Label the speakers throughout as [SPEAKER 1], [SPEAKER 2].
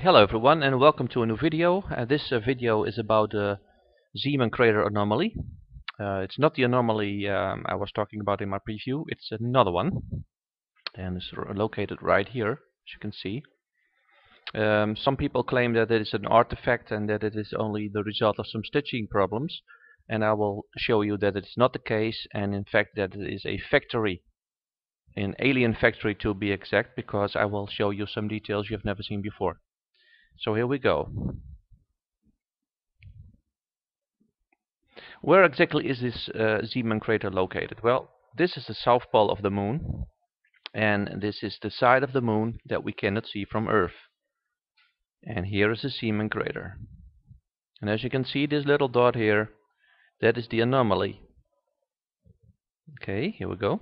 [SPEAKER 1] Hello everyone and welcome to a new video. This video is about the Zeeman crater anomaly. It's not the anomaly I was talking about in my preview, it's another one. And it's located right here, as you can see. Some people claim that it is an artifact and that it is only the result of some stitching problems. And I will show you that it's not the case, and in fact that it is a factory. An alien factory to be exact, because I will show you some details you've never seen before. So here we go. Where exactly is this Zeeman crater located? Well, this is the south pole of the moon, and this is the side of the moon that we cannot see from Earth. And here is the Zeeman crater. And as you can see, this little dot here, that is the anomaly. Okay, here we go.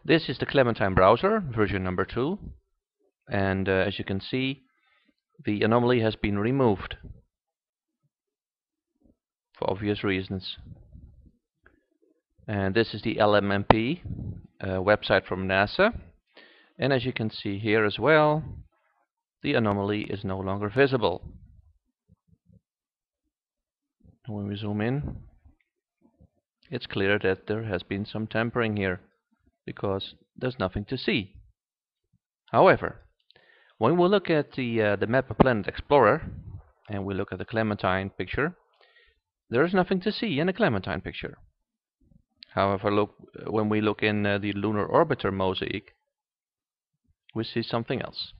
[SPEAKER 1] This is the Clementine browser, version number 2. And as you can see, the anomaly has been removed for obvious reasons. And this is the LMMP website from NASA. And as you can see here as well, the anomaly is no longer visible. When we zoom in, it's clear that there has been some tampering here, because there's nothing to see. However, when we look at the map of Planet Explorer and we look at the Clementine picture, there is nothing to see in the Clementine picture. However, when we look in the lunar orbiter mosaic, we see something else.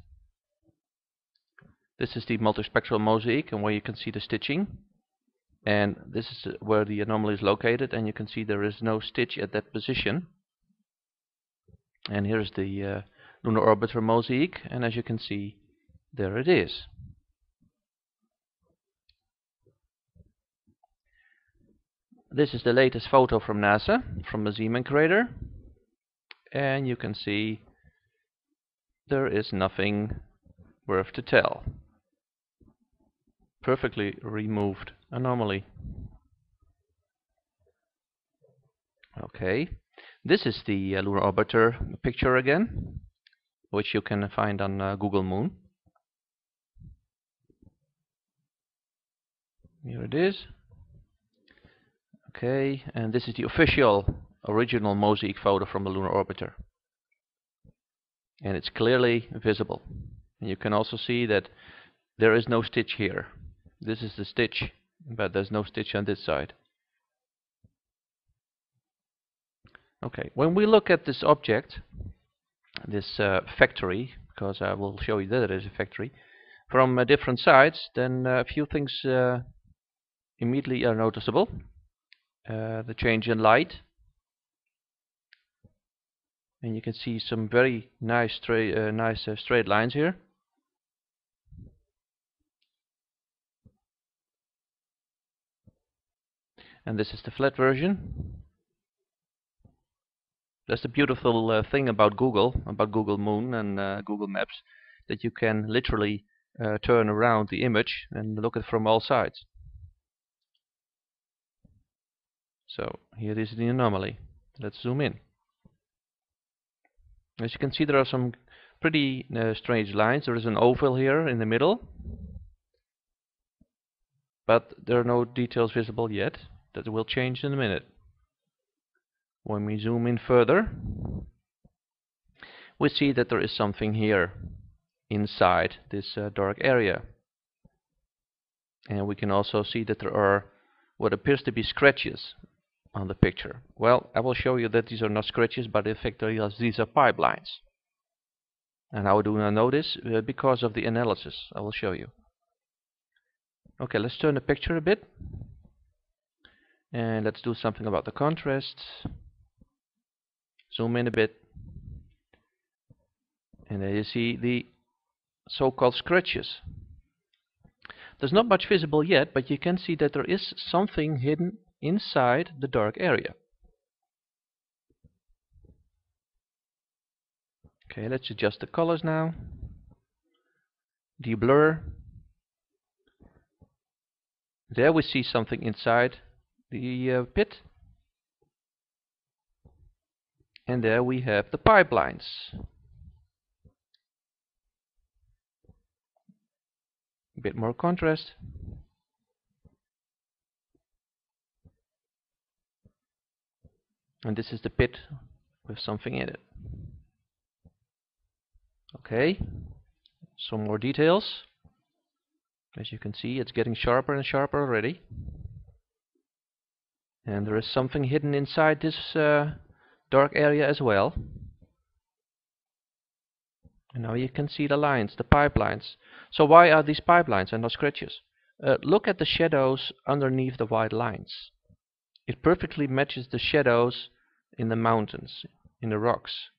[SPEAKER 1] This is the multispectral mosaic, and where you can see the stitching. And this is where the anomaly is located, and you can see there is no stitch at that position. And here's the lunar orbiter mosaic, and as you can see, there it is. This is the latest photo from NASA, from the Zeeman crater, and you can see there is nothing worth to tell. Perfectly removed anomaly. Okay. This is the lunar orbiter picture again, which you can find on Google Moon. Here it is. Okay, and this is the official original mosaic photo from the lunar orbiter. And it's clearly visible. And you can also see that there is no stitch here. This is the stitch, but there's no stitch on this side. Okay, when we look at this object, this factory, because I will show you that it is a factory, from different sides, then a few things immediately are noticeable. The change in light, and you can see some very nice straight lines here. And this is the flat version. That's the beautiful thing about Google Moon and Google Maps, that you can literally turn around the image and look at it from all sides. So here is the anomaly. Let's zoom in. As you can see, there are some pretty strange lines. There is an oval here in the middle, but there are no details visible yet. That will change in a minute. When we zoom in further, we see that there is something here inside this dark area. And we can also see that there are what appears to be scratches on the picture. Well, I will show you that these are not scratches, but in fact these are pipelines. And how do I know this? Because of the analysis. I will show you. Okay, let's turn the picture a bit. And let's do something about the contrast. Zoom in a bit. And there you see the so-called scratches. There's not much visible yet, but you can see that there is something hidden inside the dark area. Okay, let's adjust the colors now. De-blur. There we see something inside the pit. And there we have the pipelines. A bit more contrast. And this is the pit with something in it. Okay, some more details. As you can see, it's getting sharper and sharper already. And there is something hidden inside this dark area as well. And now you can see the lines, the pipelines. So why are these pipelines and not scratches? Look at the shadows underneath the white lines. It perfectly matches the shadows in the mountains, in the rocks.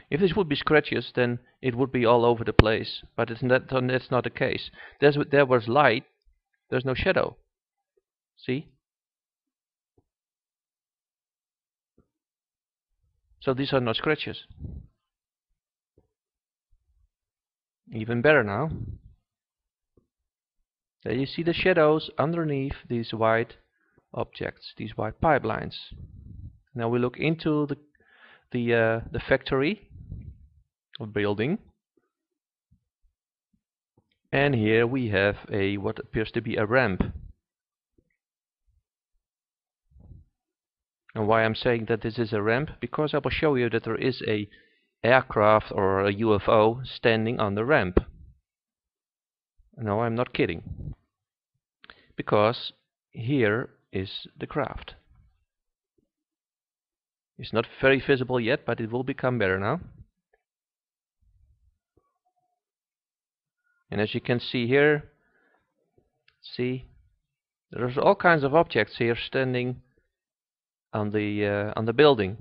[SPEAKER 1] If this would be scratches, then it would be all over the place. But it's not the case. There was light, there's no shadow. See? So these are not scratches. Even better now. There you see the shadows underneath these white objects, these white pipelines. Now we look into the factory or building, and here we have what appears to be a ramp. And why I'm saying that this is a ramp? Because I will show you that there is a aircraft or a UFO standing on the ramp. No, I'm not kidding. Because here is the craft. It's not very visible yet, but it will become better now. And as you can see here, see, there's all kinds of objects here standing on the building.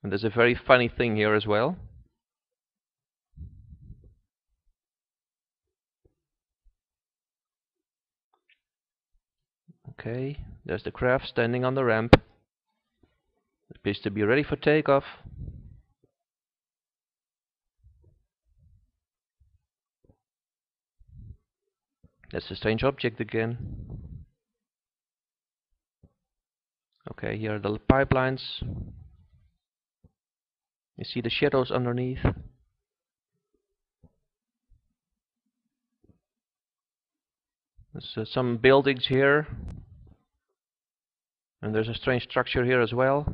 [SPEAKER 1] And there's a very funny thing here as well. Okay, there's the craft standing on the ramp. It appears to be ready for takeoff. That's a strange object again. Okay, here are the pipelines. You see the shadows underneath. There's some buildings here. And there's a strange structure here as well.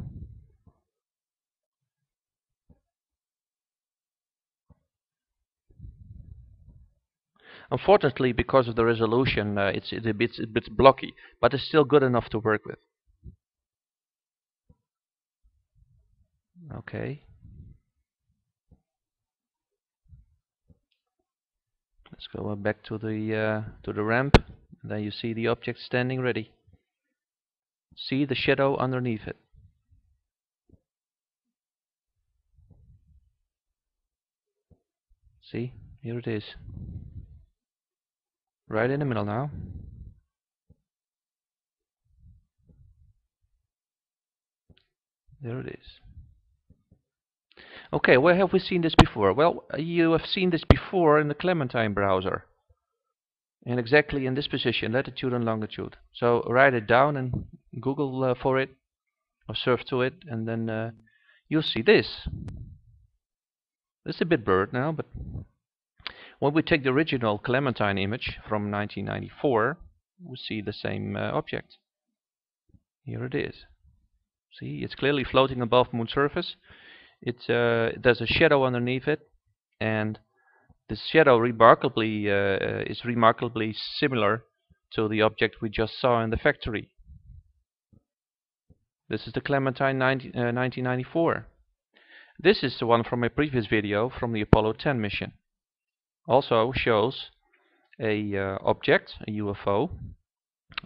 [SPEAKER 1] Unfortunately, because of the resolution, it's a bit blocky, but it's still good enough to work with. Okay. Let's go back to the ramp. And then you see the object standing ready. See the shadow underneath it. See, here it is. Right in the middle now. There it is. Okay, where have we seen this before? Well, you have seen this before in the Clementine browser. And exactly in this position, latitude and longitude. So write it down and Google for it, or surf to it, and then you'll see this. It's a bit blurred now, but when we take the original Clementine image from 1994, we see the same object. Here it is. See, it's clearly floating above moon surface. There's a shadow underneath it, and this shadow is remarkably similar to the object we just saw in the factory. This is the Clementine 1994. This is the one from a previous video from the Apollo 10 mission. Also shows a object, a UFO,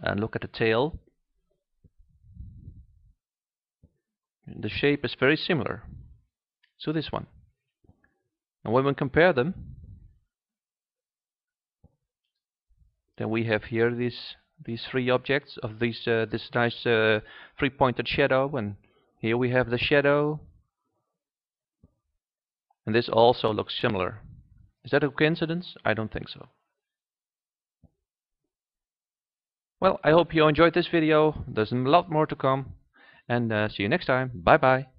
[SPEAKER 1] and look at the tail. The shape is very similar to this one. And when we compare them, then we have here these three objects of this nice three-pointed shadow, and here we have the shadow, and this also looks similar. Is that a coincidence? I don't think so. Well, I hope you enjoyed this video. There's a lot more to come, and see you next time. Bye bye.